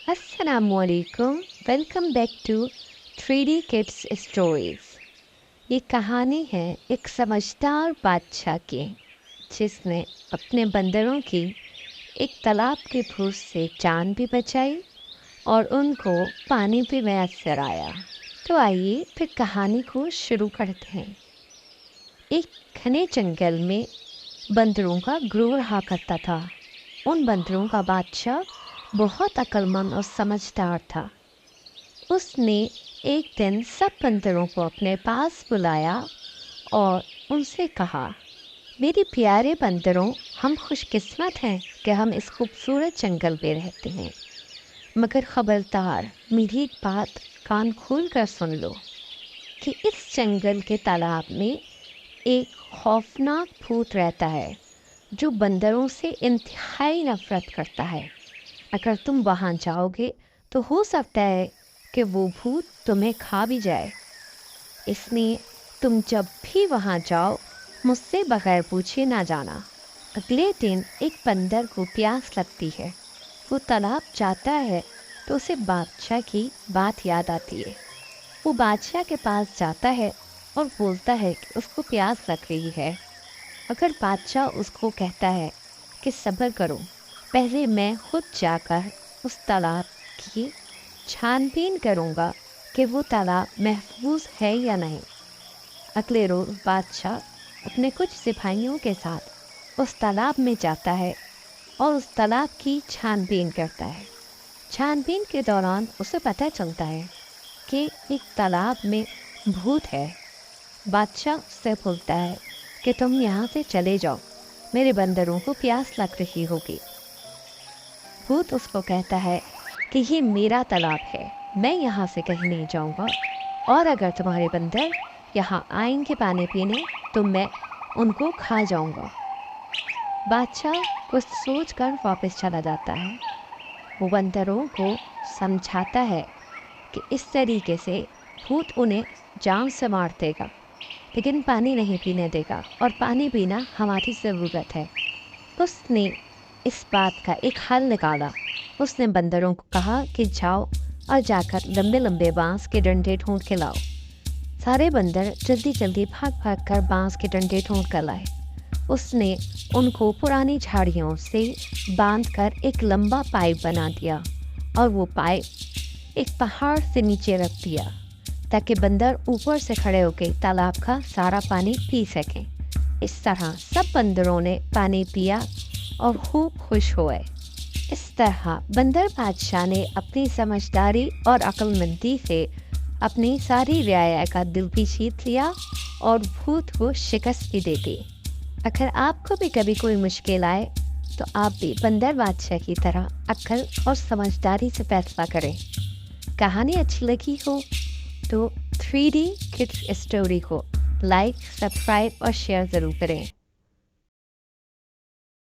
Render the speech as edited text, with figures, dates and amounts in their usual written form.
अस्सलामुअलैकुम। Welcome back to 3D kids stories. ये कहानी है एक समझदार बादशाह की, जिसने अपने बंदरों की एक तालाब के भूत से जान भी बचाई और उनको पानी भी मैसर आया। तो आइए फिर कहानी को शुरू करते हैं। एक घने जंगल में बंदरों का ग्रोह रहा करता था। उन बंदरों का बादशाह बहुत अक्लमंद और समझदार था। उसने एक दिन सब बंदरों को अपने पास बुलाया और उनसे कहा, मेरे प्यारे बंदरों, हम खुशकिस्मत हैं कि हम इस खूबसूरत जंगल में रहते हैं, मगर ख़बरदार, मेरी एक बात कान खोल कर सुन लो कि इस जंगल के तालाब में एक खौफनाक भूत रहता है जो बंदरों से इंतहाई नफरत करता है। अगर तुम वहाँ जाओगे तो हो सकता है कि वो भूत तुम्हें खा भी जाए। इसलिए तुम जब भी वहाँ जाओ, मुझसे बगैर पूछे ना जाना। अगले दिन एक बंदर को प्यास लगती है। वो तालाब जाता है तो उसे बादशाह की बात याद आती है। वो बादशाह के पास जाता है और बोलता है कि उसको प्यास लग रही है। अगर बादशाह उसको कहता है कि सब्र करो, पहले मैं खुद जाकर उस तालाब की छानबीन करूँगा कि वो तालाब महफूज है या नहीं। अगले रोज़ बादशाह अपने कुछ सिपाहियों के साथ उस तालाब में जाता है और उस तालाब की छानबीन करता है। छानबीन के दौरान उसे पता चलता है कि एक तालाब में भूत है। बादशाह उससे बोलता है कि तुम यहाँ से चले जाओ, मेरे बंदरों को प्यास लग रही होगी। भूत उसको कहता है कि ये मेरा तालाब है, मैं यहाँ से कहीं नहीं जाऊँगा, और अगर तुम्हारे बंदर यहाँ आएंगे पानी पीने तो मैं उनको खा जाऊँगा। बादशाह कुछ सोच कर वापस चला जाता है। वो बंदरों को समझाता है कि इस तरीके से भूत उन्हें जान से मार देगा, लेकिन पानी नहीं पीने देगा, और पानी पीना हमारी ज़रूरत है। उसने इस बात का एक हल निकाला। उसने बंदरों को कहा कि जाओ और जाकर लंबे लंबे बांस के डंडे ढूंढ के लाओ। सारे बंदर जल्दी जल्दी भाग भाग कर बांस के डंडे ढूंढ कर लाए। उसने उनको पुरानी झाड़ियों से बांधकर एक लंबा पाइप बना दिया और वो पाइप एक पहाड़ से नीचे रख दिया ताकि बंदर ऊपर से खड़े होकर तालाब का सारा पानी पी सकें। इस तरह सब बंदरों ने पानी पिया और खूब खुश हुए। इस तरह बंदर बादशाह ने अपनी समझदारी और अक्लमंदी से अपनी सारी रियाया का दिल भी जीत लिया और भूत को शिकस्त भी दे दी। अगर आपको भी कभी कोई मुश्किल आए तो आप भी बंदर बादशाह की तरह अक्ल और समझदारी से फैसला करें। कहानी अच्छी लगी हो तो 3D किड्स स्टोरी को लाइक, सब्सक्राइब और शेयर ज़रूर करें।